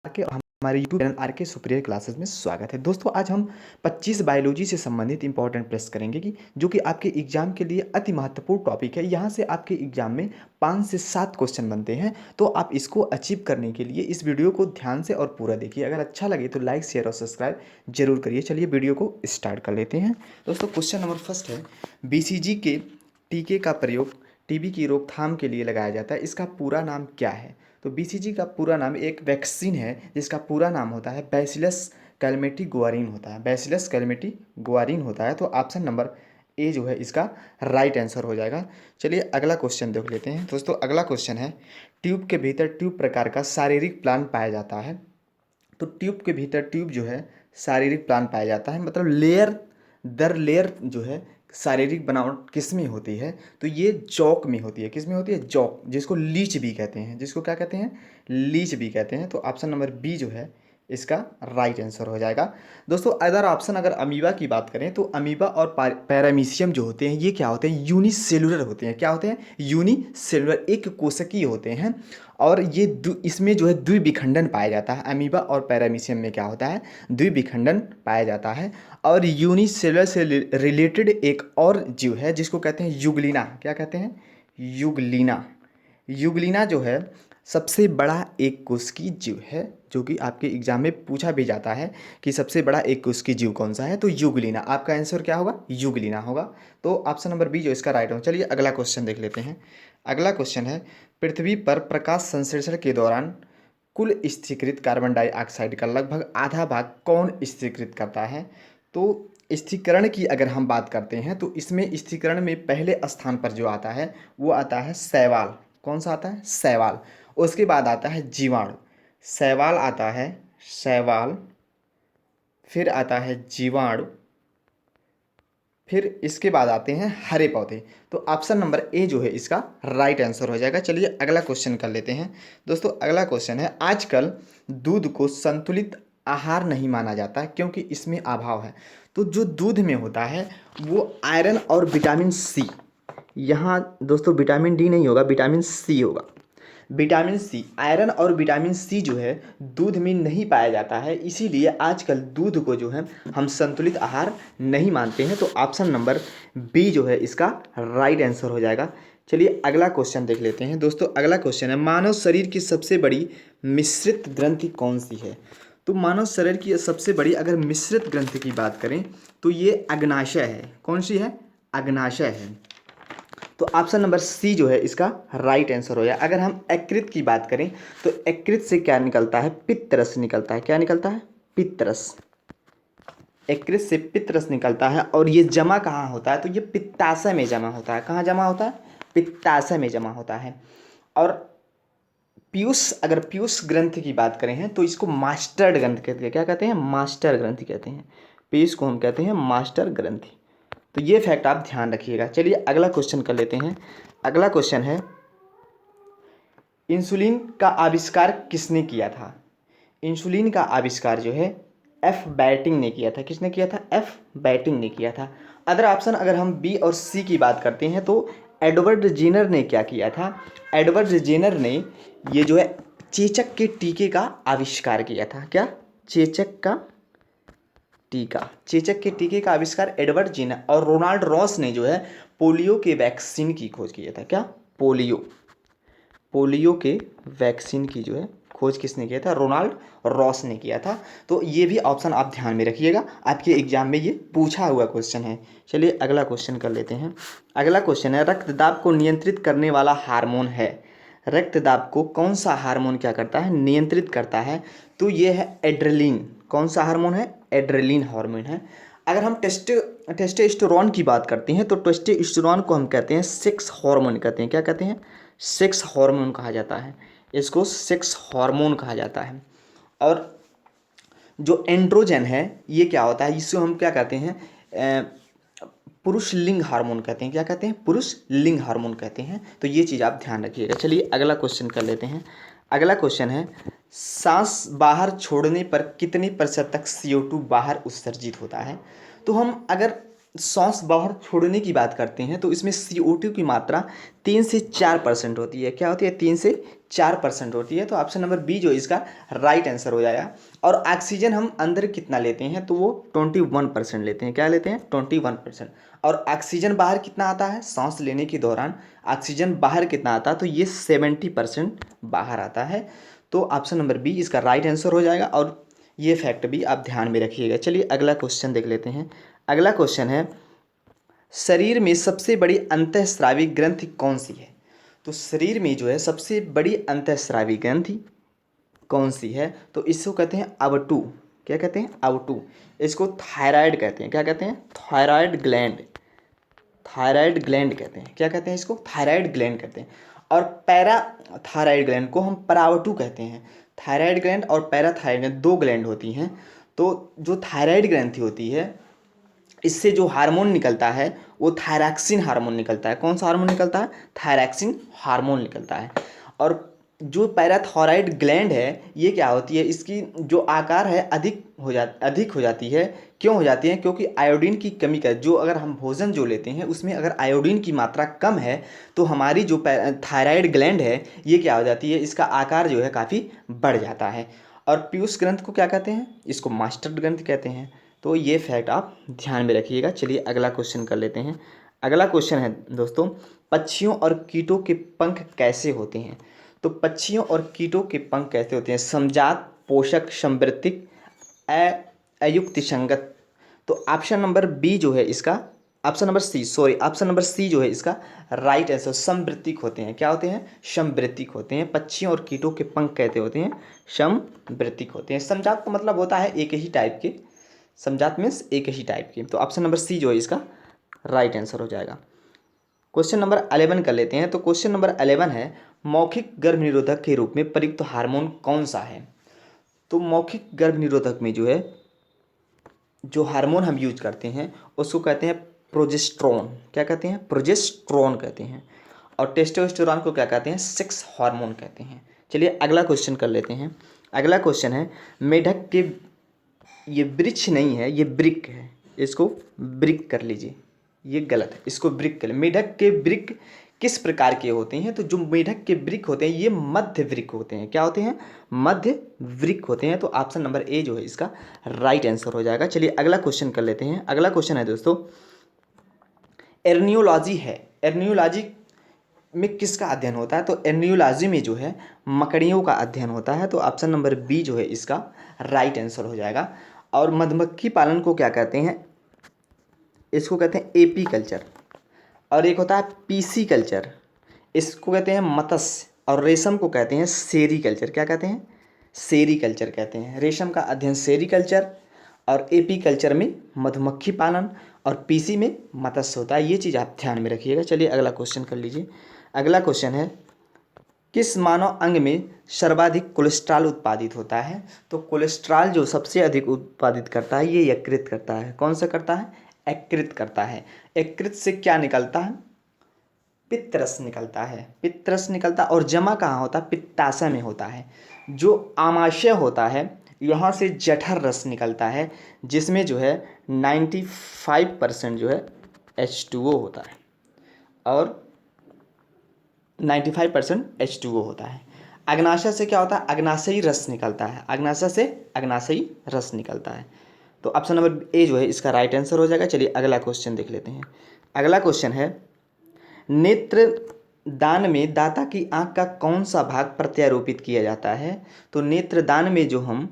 के हमारे YouTube channel are के सुपीरियर क्लासेस में स्वागत है। दोस्तों आज हम 25 बायोलॉजी से संबंधित इंपॉर्टेंट प्रश्न करेंगे कि जो कि आपके एग्जाम के लिए अति महत्वपूर्ण टॉपिक है। यहाँ से आपके एग्जाम में 5 से 7 क्वेश्चन बनते हैं, तो आप इसको अचीव करने के लिए इस वीडियो को ध्यान से और पूरा देखिए। अगर अच्छा लगे तो लाइक शेयर और सब्सक्राइब जरूर करिए। चलिए वीडियो को स्टार्ट कर लेते हैं। दोस्तों क्वेश्चन नंबर फर्स्ट है, BCG के टीके का प्रयोग टीबी की रोकथाम के लिए लगाया जाता है, इसका पूरा नाम क्या है? तो BCG का पूरा नाम एक वैक्सीन है जिसका पूरा नाम होता है बैसिलस कैलमेटी गुआरिन होता है। बैसिलस कैलमेटी गुआरिन होता है। तो ऑप्शन नंबर ए जो है इसका राइट आंसर हो जाएगा। चलिए अगला क्वेश्चन देख लेते हैं। दोस्तों अगला क्वेश्चन है, ट्यूब के भीतर ट्यूब प्रकार का शारीरिक प्लान पाया जाता है। तो ट्यूब के भीतर ट्यूब जो है शारीरिक प्लान पाया जाता है, मतलब लेयर दर लेयर जो है शारीरिक बनावट किस में होती है? तो ये जॉक में होती है। किस में होती है? जॉक, जिसको लीच भी कहते हैं। जिसको क्या कहते हैं? लीच भी कहते हैं। तो ऑप्शन नंबर बी जो है इसका राइट आंसर हो जाएगा। दोस्तों अगर अमीबा की बात करें तो अमीबा और पैरामीशियम जो होते हैं ये क्या होते हैं? यूनिसेलुलर होते हैं। क्या होते हैं? यूनिसेलुलर, एक कोशिकीय होते हैं। और ये इसमें जो है द्विविखंडन पाया जाता है। अमीबा और पैरामीशियम में क्या होता है? द्विविखंडन पाया जाता है। और यूनिसेलुलर से रिलेटेड एक और जीव है जिसको कहते हैं युगलिना। क्या कहते हैं? युगलिना। युगलिना जो है सबसे बड़ा एक कोशिकीय जीव है, जो कि आपके एग्जाम में पूछा भी जाता है कि सबसे बड़ा एक कोशिकीय जीव कौन सा है? तो युगलिना। आपका आंसर क्या होगा? युगलिना होगा। तो ऑप्शन नंबर बी जो इसका राइट होगा। चलिए अगला क्वेश्चन देख लेते हैं। अगला क्वेश्चन है, पृथ्वी पर प्रकाश संश्लेषण के दौरान कुल स्थिरीकृत कार्बन डाइऑक्साइड का लगभग आधा भाग कौन स्थिरीकृत करता है? तो स्थिरीकरण की अगर हम बात करते हैं तो इसमें स्थिरीकरण में पहले स्थान पर जो आता है वो आता है शैवाल। कौन सा आता है? शैवाल। उसके बाद आता है जीवाणु। शैवाल आता है, शैवाल, फिर आता है जीवाणु, फिर इसके बाद आते हैं हरे पौधे। तो ऑप्शन नंबर ए जो है इसका राइट आंसर हो जाएगा। चलिए अगला क्वेश्चन कर लेते हैं। दोस्तों अगला क्वेश्चन है, आजकल दूध को संतुलित आहार नहीं माना जाता क्योंकि इसमें अभाव है। तो जो दूध में होता है वो आयरन और विटामिन सी, यहाँ दोस्तों विटामिन डी नहीं होगा, विटामिन सी होगा। विटामिन सी, आयरन और विटामिन सी जो है दूध में नहीं पाया जाता है, इसीलिए आजकल दूध को जो है हम संतुलित आहार नहीं मानते हैं। तो ऑप्शन नंबर बी जो है इसका राइट आंसर हो जाएगा। चलिए अगला क्वेश्चन देख लेते हैं। दोस्तों अगला क्वेश्चन है, मानव शरीर की सबसे बड़ी मिश्रित ग्रंथि कौन सी है? तो मानव शरीर की सबसे बड़ी अगर मिश्रित ग्रंथि की बात करें तो ये अग्नाशय है। कौन सी है? अग्नाशय है। तो ऑप्शन नंबर सी जो है इसका राइट आंसर हो जाए। अगर हम यकृत की बात करें तो यकृत से क्या निकलता है? पित्तरस निकलता है। क्या निकलता है? पित्तरस। यकृत से पित्तरस निकलता है। और ये जमा कहाँ होता है? तो ये पित्ताशय में जमा होता है। कहाँ जमा होता है? पित्ताशय में जमा होता है। और पीयूष, अगर पीयूष ग्रंथि की बात करें हैं तो इसको मास्टर ग्रंथि कहते हैं। क्या कहते हैं? मास्टर ग्रंथि कहते हैं। पीयूष को हम कहते हैं मास्टर ग्रंथि। तो ये फैक्ट आप ध्यान रखिएगा। चलिए अगला क्वेश्चन कर लेते हैं। अगला क्वेश्चन है, इंसुलिन का आविष्कार किसने किया था? इंसुलिन का आविष्कार जो है एफ बैटिंग ने किया था। किसने किया था? एफ बैटिंग ने किया था। अदर ऑप्शन अगर हम बी और सी की बात करते हैं तो एडवर्ड जेनर ने क्या किया था? एडवर्ड जेनर ने ये जो है चेचक के टीके का आविष्कार किया था। क्या? चेचक का टीका। चेचक के टीके का आविष्कार एडवर्ड जेनर। और रोनाल्ड रॉस ने जो है पोलियो के वैक्सीन की खोज किया था। क्या? पोलियो के वैक्सीन की जो है खोज किसने किया था? रोनाल्ड रॉस ने किया था। तो ये भी ऑप्शन आप ध्यान में रखिएगा, आपके एग्जाम में ये पूछा हुआ क्वेश्चन है। चलिए अगला क्वेश्चन कर लेते हैं। अगला क्वेश्चन है, रक्तदाब को नियंत्रित करने वाला हार्मोन है। रक्तदाब को कौन सा हार्मोन क्या करता है? नियंत्रित करता है। तो ये है एड्रेलिन। कौन सा हार्मोन है? एड्रेलिन हार्मोन है। अगर हम टेस्टोस्टेरोन की बात करते हैं तो टेस्टोस्टेरोन को हम कहते हैं सेक्स हार्मोन कहते हैं। क्या कहते हैं? सेक्स हार्मोन कहा जाता है। इसको सेक्स हार्मोन कहा जाता है। और जो एंड्रोजन है ये क्या होता है? इसको हम क्या कहते हैं? पुरुष लिंग हार्मोन कहते हैं। क्या कहते हैं? पुरुष लिंग हार्मोन कहते हैं। तो ये चीज़ आप ध्यान रखिएगा। चलिए अगला क्वेश्चन कर लेते हैं। अगला क्वेश्चन है, सांस बाहर छोड़ने पर कितने प्रतिशत तक CO2 बाहर उत्सर्जित होता है? तो हम अगर सांस बाहर छोड़ने की बात करते हैं तो इसमें CO2 की मात्रा 3 से 4% होती है। क्या होती है? 3 से 4% होती है। तो ऑप्शन नंबर बी जो इसका राइट आंसर हो जाएगा। और ऑक्सीजन हम अंदर कितना लेते हैं? तो वो 21% लेते हैं। क्या लेते हैं? 21%। और ऑक्सीजन बाहर कितना आता है? सांस लेने के दौरान ऑक्सीजन बाहर कितना आता है? तो ये 70% बाहर आता है। तो ऑप्शन नंबर बी इसका राइट आंसर हो जाएगा। और ये फैक्ट भी आप ध्यान में रखिएगा। चलिए अगला क्वेश्चन देख लेते हैं। अगला क्वेश्चन है, शरीर में सबसे बड़ी अंतःस्रावी ग्रंथि कौन सी है? तो शरीर में जो है सबसे बड़ी अंतःस्रावी ग्रंथि कौन सी है? तो इसको कहते हैं अवटू। क्या कहते हैं? अवटू। इसको थायराइड कहते हैं। क्या कहते हैं? Thyroid gland. थायराइड ग्लैंड कहते हैं। क्या कहते हैं इसको? थायराइड ग्लैंड कहते हैं। और पैरा थायराइड ग्लैंड को हम परावटू कहते हैं। थायराइड ग्लैंड और पैराथायराइड ग्लैंड दो ग्लैंड होती हैं। तो जो थायराइड ग्रंथि होती है, इससे जो हार्मोन निकलता है वो थायरॉक्सिन हार्मोन निकलता है। कौन सा हार्मोन निकलता है? थायरॉक्सिन हार्मोन निकलता है। और जो पैराथायराइड ग्लैंड है, ये क्या होती है? इसकी जो आकार है अधिक हो जाती है। क्यों हो जाती है? क्योंकि आयोडीन की कमी का जो अगर हम भोजन जो लेते हैं उसमें अगर आयोडीन की मात्रा कम है तो हमारी जो थायराइड ग्लैंड है ये क्या हो जाती है? इसका आकार जो है काफ़ी बढ़ जाता है। और पीयूष ग्रंथ को क्या कहते हैं? इसको मास्टर ग्रंथ कहते हैं। तो ये फैक्ट आप ध्यान में रखिएगा। चलिए अगला क्वेश्चन कर लेते हैं। अगला क्वेश्चन है दोस्तों, पक्षियों और कीटों के पंख कैसे होते हैं? तो पक्षियों और कीटों के पंख कैसे होते हैं? समजात, पोषक, संवृत्तिक, अयुक्तिसंगत। तो ऑप्शन नंबर बी जो है इसका, option number C sorry option number C जो है इसका राइट आंसर। समवृत्तिक होते हैं। क्या होते हैं? समवृत्तिक होते हैं। पक्षियों और कीटों के पंख कहते होते हैं समवृत्तिक होते हैं। समजात का मतलब होता है एक ही टाइप के। समजात मीन्स एक ही टाइप की। तो ऑप्शन नंबर सी जो है इसका राइट आंसर हो जाएगा। क्वेश्चन नंबर 11 कर लेते हैं। तो क्वेश्चन नंबर 11 है, मौखिक गर्भ निरोधक के रूप में प्रयुक्त हार्मोन कौन सा है? तो मौखिक गर्भ निरोधक में जो है जो हार्मोन हम यूज करते हैं उसको कहते हैं प्रोजेस्टेरोन। क्या कहते हैं? प्रोजेस्टेरोन कहते हैं। और टेस्टोस्टेरोन को क्या कहते हैं? सेक्स हार्मोन कहते हैं। चलिए अगला क्वेश्चन कर लेते हैं। अगला क्वेश्चन है, मेढक के, ये वृक्ष नहीं है, ये ब्रिक है। इसको ब्रिक कर लीजिए, ये गलत है, इसको ब्रिक कर लीजिए। मेढक के ब्रिक किस प्रकार के होते हैं? तो जो मेढक के ब्रिक होते हैं ये मध्य वृक्क होते हैं। क्या होते हैं? मध्य वृक्क होते हैं। तो ऑप्शन नंबर ए जो है इसका राइट आंसर हो जाएगा। चलिए अगला क्वेश्चन कर लेते हैं। अगला क्वेश्चन है दोस्तों, एर्नियोलॉजी है। एर्नियोलॉजी में किसका अध्ययन होता है? तो एर्नियोलॉजी में जो है मकड़ियों का अध्ययन होता है। तो ऑप्शन नंबर बी जो है इसका राइट आंसर हो जाएगा। और मधुमक्खी पालन को क्या कहते हैं? इसको कहते हैं एपी कल्चर। और एक होता है पीसी कल्चर, इसको कहते हैं मत्स्य। और रेशम को कहते हैं सेरी कल्चर। क्या कहते हैं? सेरी कल्चर कहते हैं। रेशम का अध्ययन सेरी कल्चर, और एपी कल्चर में मधुमक्खी पालन, और पीसी में मत्स्य होता है। ये चीज़ आप ध्यान में रखिएगा। चलिए अगला क्वेश्चन कर लीजिए। अगला क्वेश्चन है, किस मानव अंग में सर्वाधिक कोलेस्ट्रॉल उत्पादित होता है? तो कोलेस्ट्रॉल जो सबसे अधिक उत्पादित करता है ये यकृत करता है। कौन सा करता है? यकृत करता है। यकृत से क्या निकलता है? पित्तरस निकलता है। पित्तरस निकलता है। और जमा कहाँ होता है? पित्ताशय में होता है। जो आमाशय होता है यहाँ से जठर रस निकलता है, जिसमें जो है 95% जो है H2O होता है। और 95% H2O होता है। अग्नाशय से क्या होता है? अग्नाशयी रस निकलता है। अग्नाशय से अग्नाशयी रस निकलता है। तो ऑप्शन नंबर ए जो है इसका राइट आंसर हो जाएगा। चलिए अगला क्वेश्चन देख लेते हैं। अगला क्वेश्चन है, नेत्र दान में दाता की आंख का कौन सा भाग प्रत्यारोपित किया जाता है? तो नेत्र दान में जो हम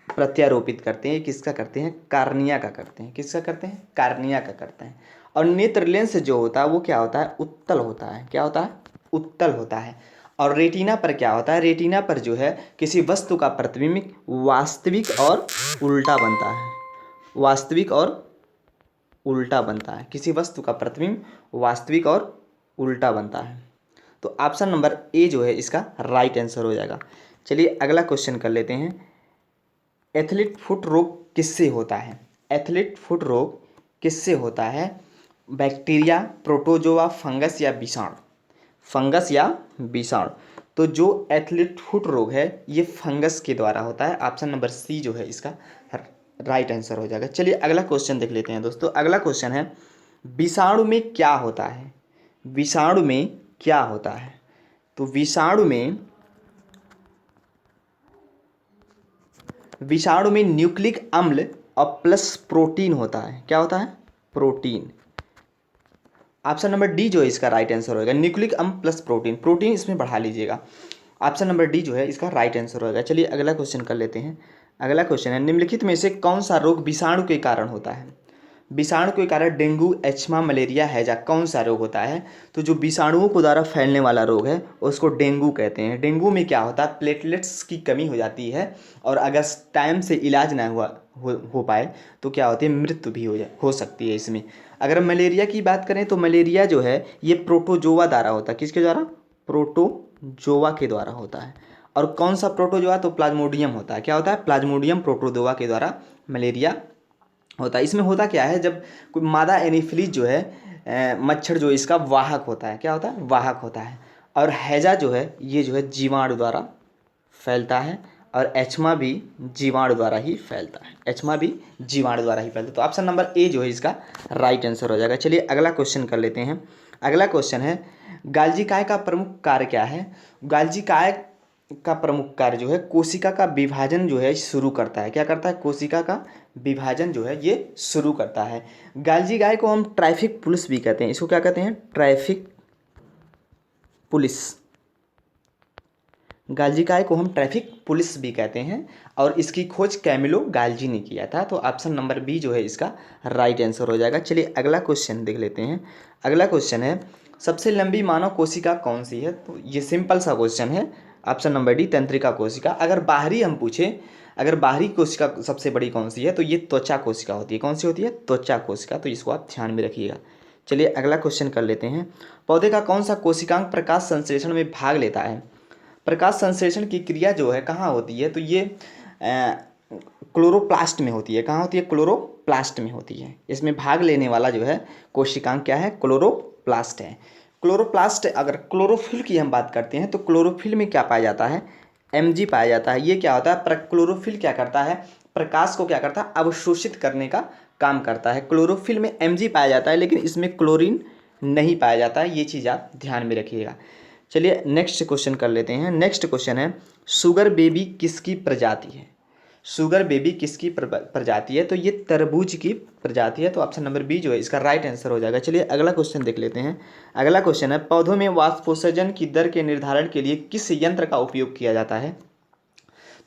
प्रत्यारोपित करते हैं किसका करते हैं? कार्निया का करते हैं। किसका करते हैं? कार्निया का करते हैं। और नेत्र लेंस जो होता है वो क्या होता है? उत्तल होता है। क्या होता है? उत्तल होता है। और रेटिना पर क्या होता है? रेटिना पर जो है किसी वस्तु का प्रतिबिंब वास्तविक और उल्टा बनता है। वास्तविक और उल्टा बनता है। किसी वस्तु का प्रतिबिंब वास्तविक और उल्टा बनता है। तो ऑप्शन नंबर ए जो है इसका राइट आंसर हो जाएगा। चलिए अगला क्वेश्चन कर लेते हैं। एथलीट फुट रोग किससे होता है? एथलीट फुट रोग किससे होता है? बैक्टीरिया, प्रोटोजोआ, फंगस या विषाणु? फंगस या विषाणु। तो जो एथलीट फुट रोग है ये फंगस के द्वारा होता है। ऑप्शन नंबर सी जो है इसका राइट आंसर हो जाएगा। चलिए अगला क्वेश्चन देख लेते हैं दोस्तों। अगला क्वेश्चन है विषाणु में क्या होता है? विषाणु में क्या होता है? तो विषाणु में न्यूक्लिक अम्ल और प्लस प्रोटीन होता है। क्या होता है? प्रोटीन। ऑप्शन नंबर डी जो है इसका राइट आंसर होगा, न्यूक्लिक अम्ल प्लस प्रोटीन। प्रोटीन इसमें बढ़ा लीजिएगा। ऑप्शन नंबर डी जो है इसका राइट आंसर होगा। चलिए अगला क्वेश्चन कर लेते हैं। अगला क्वेश्चन है निम्नलिखित में से कौन सा रोग विषाणु के कारण होता है? विषाणु के कारण डेंगू, एचमा, मलेरिया, हैजा कौन सा रोग होता है? तो जो विषाणुओं को द्वारा फैलने वाला रोग है उसको डेंगू कहते हैं। डेंगू में क्या होता है, प्लेटलेट्स की कमी हो जाती है और अगर टाइम से इलाज ना हो पाए तो क्या होती है, मृत्यु भी हो सकती है इसमें। अगर मलेरिया की बात करें तो मलेरिया जो है ये प्रोटोजोआ द्वारा होता है। किसके द्वारा? प्रोटोजोआ के द्वारा होता है। और कौन सा प्रोटोजोआ? तो प्लाज्मोडियम होता है। क्या होता है? प्लाज्मोडियम प्रोटोजोआ के द्वारा मलेरिया होता है। इसमें होता क्या है, जब कोई मादा एनीफिलीज जो है मच्छर जो इसका वाहक होता है। क्या होता है? वाहक होता है। और हैजा जो है ये जो है जीवाणु द्वारा फैलता है और एचमा भी जीवाणु द्वारा ही फैलता है। एचमा भी जीवाणु द्वारा ही फैलता है। तो ऑप्शन नंबर ए जो है इसका राइट आंसर हो जाएगा। चलिए अगला क्वेश्चन कर लेते हैं। अगला क्वेश्चन है गाल्जी काय का प्रमुख कार्य क्या है? गाल्जी काय का प्रमुख कार्य जो है कोशिका का विभाजन जो है शुरू करता है। क्या करता है? कोशिका का विभाजन जो है ये शुरू करता है। गाल्जी गाय को हम ट्रैफिक पुलिस भी कहते हैं। इसको क्या कहते हैं? Traffic police. गाल्जी गाय को हम ट्रैफिक पुलिस भी कहते हैं और इसकी खोज कैमिलो गाल्जी ने किया था। तो ऑप्शन नंबर बी जो है इसका राइट आंसर हो जाएगा। चलिए अगला क्वेश्चन देख लेते हैं। अगला क्वेश्चन है सबसे लंबी मानव कोशिका कौन सी है? तो ये सिंपल सा क्वेश्चन है। ऑप्शन नंबर डी तंत्रिका कोशिका। अगर बाहरी हम पूछे, अगर बाहरी कोशिका सबसे बड़ी कौन सी है तो ये त्वचा कोशिका होती है। कौन सी होती है? त्वचा कोशिका। तो इसको आप ध्यान में रखिएगा। चलिए अगला क्वेश्चन कर लेते हैं। पौधे का कौन सा कोशिकांग प्रकाश संश्लेषण में भाग लेता है? प्रकाश संश्लेषण की क्रिया जो है कहाँ होती है? तो ये क्लोरोप्लास्ट में होती है। कहाँ होती है? क्लोरोप्लास्ट में होती है। इसमें भाग लेने वाला जो है कोशिकांग क्या है? क्लोरोप्लास्ट है। क्लोरोप्लास्ट। अगर क्लोरोफिल की हम बात करते हैं तो क्लोरोफिल में क्या पाया जाता है? Mg पाया जाता है। ये क्या होता है? क्लोरोफिल क्या करता है? प्रकाश को क्या करता है? अवशोषित करने का काम करता है। क्लोरोफिल में Mg पाया जाता है लेकिन इसमें क्लोरीन नहीं पाया जाता है। ये चीज़ आप ध्यान में रखिएगा। चलिए नेक्स्ट क्वेश्चन कर लेते हैं। नेक्स्ट क्वेश्चन है शुगर बेबी किसकी प्रजाति है? शुगर बेबी किसकी प्रजाति है? तो ये तरबूज की प्रजाति है। तो ऑप्शन नंबर बी जो है इसका राइट आंसर हो जाएगा। चलिए अगला क्वेश्चन देख लेते हैं। अगला क्वेश्चन है पौधों में वाष्पोत्सर्जन की दर के निर्धारण के लिए किस यंत्र का उपयोग किया जाता है?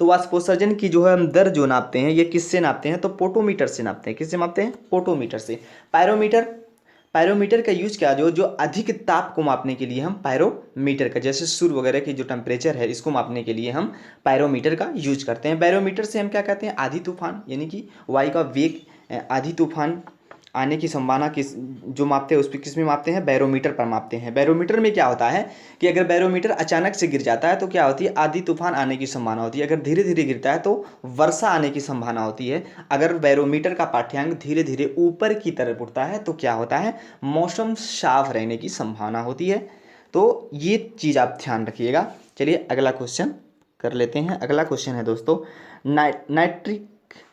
तो वाष्पोत्सर्जन की जो है हम दर जो नापते हैं ये किससे नापते हैं? तो पोटोमीटर से नापते हैं। किससे नापते हैं? पोटोमीटर से। पायरोमीटर का यूज क्या जो अधिक ताप को मापने के लिए हम पायरोमीटर का, जैसे सूर्य वगैरह की जो टेम्परेचर है इसको मापने के लिए हम पायरोमीटर का यूज करते हैं। बैरोमीटर से हम क्या कहते हैं? आधी तूफान यानी कि वायु का वेग, आधी तूफान आने की संभावना किस जो मापते हैं उस पर किस में मापते हैं? बैरोमीटर पर मापते हैं। बैरोमीटर में क्या होता है कि अगर बैरोमीटर अचानक से गिर जाता है तो क्या होती है? आधी तूफान आने की संभावना होती है। अगर धीरे धीरे गिरता है तो वर्षा आने की संभावना होती है। अगर बैरोमीटर का पाठ्यांक धीरे धीरे ऊपर की तरफ उठता है तो क्या होता है? मौसम साफ रहने की संभावना होती है। तो ये चीज़ आप ध्यान रखिएगा। चलिए अगला क्वेश्चन कर लेते हैं। अगला क्वेश्चन है दोस्तों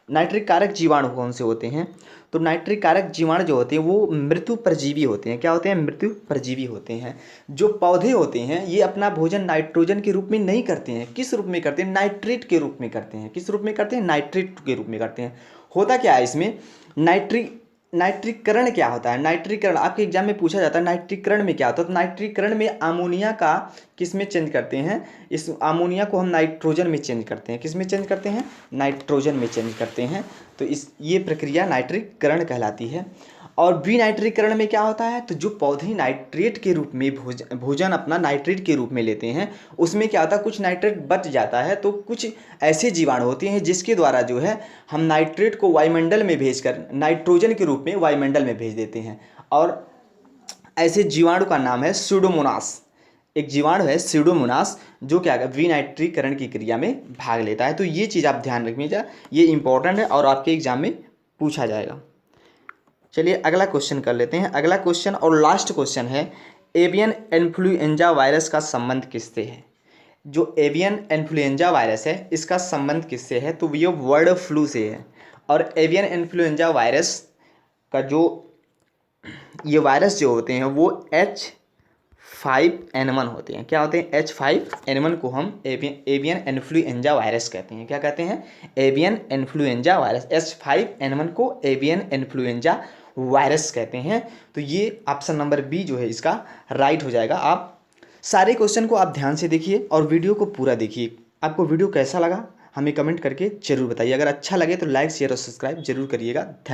नाइट्रिक कारक जीवाणु कौन से होते हैं? तो नाइट्रिक कारक जीवाणु जो होते हैं वो मृत्यु परजीवी होते हैं। क्या होते हैं? मृत्यु परजीवी होते हैं। जो पौधे होते हैं ये अपना भोजन नाइट्रोजन के रूप में नहीं करते हैं। किस रूप में करते हैं? नाइट्रेट के रूप में करते हैं। किस रूप में करते हैं? नाइट्रेट के रूप में करते हैं। होता क्या है इसमें? नाइट्रीकरण क्या होता है? नाइट्रीकरण आपके एग्जाम में पूछा जाता है। नाइट्रीकरण में क्या होता है? तो नाइट्रीकरण में अमोनिया का किस में चेंज करते हैं? इस अमोनिया को हम नाइट्रोजन में चेंज करते हैं। किस में चेंज करते हैं? नाइट्रोजन में चेंज करते हैं। तो ये प्रक्रिया नाइट्रीकरण कहलाती है। और विनाइट्रीकरण में क्या होता है? तो जो पौधे नाइट्रेट के रूप में भोजन अपना नाइट्रेट के रूप में लेते हैं उसमें क्या होता है? कुछ नाइट्रेट बच जाता है तो कुछ ऐसे जीवाणु होते हैं जिसके द्वारा जो है हम नाइट्रेट को वायुमंडल में भेजकर नाइट्रोजन के रूप में वायुमंडल में भेज देते हैं। और ऐसे जीवाणु का नाम है स्यूडोमोनास। एक जीवाणु है स्यूडोमोनास जो क्या विनाइट्रीकरण की क्रिया में भाग लेता है। तो ये चीज़ आप ध्यान रखिएगा, ये इंपॉर्टेंट है और आपके एग्जाम में पूछा जाएगा। चलिए अगला क्वेश्चन कर लेते हैं। अगला क्वेश्चन और लास्ट क्वेश्चन है एवियन इन्फ्लुएंजा वायरस का संबंध किससे है? जो एवियन इन्फ्लुएंजा वायरस है इसका संबंध किससे है, तो ये बर्ड फ्लू से है। और एवियन इन्फ्लुएंजा वायरस का जो ये वायरस जो होते हैं वो H5N1 होते हैं। क्या होते हैं? H5N1 को हम एवियन इन्फ्लुएंजा वायरस कहते हैं। क्या कहते हैं? Avian influenza virus. H5N1 को एवियन इन्फ्लुएंजा वायरस कहते हैं। तो ये ऑप्शन नंबर बी जो है इसका राइट हो जाएगा। आप सारे क्वेश्चन को आप ध्यान से देखिए और वीडियो को पूरा देखिए। आपको वीडियो कैसा लगा हमें कमेंट करके जरूर बताइए। अगर अच्छा लगे तो लाइक शेयर और सब्सक्राइब जरूर करिएगा। धन्यवाद।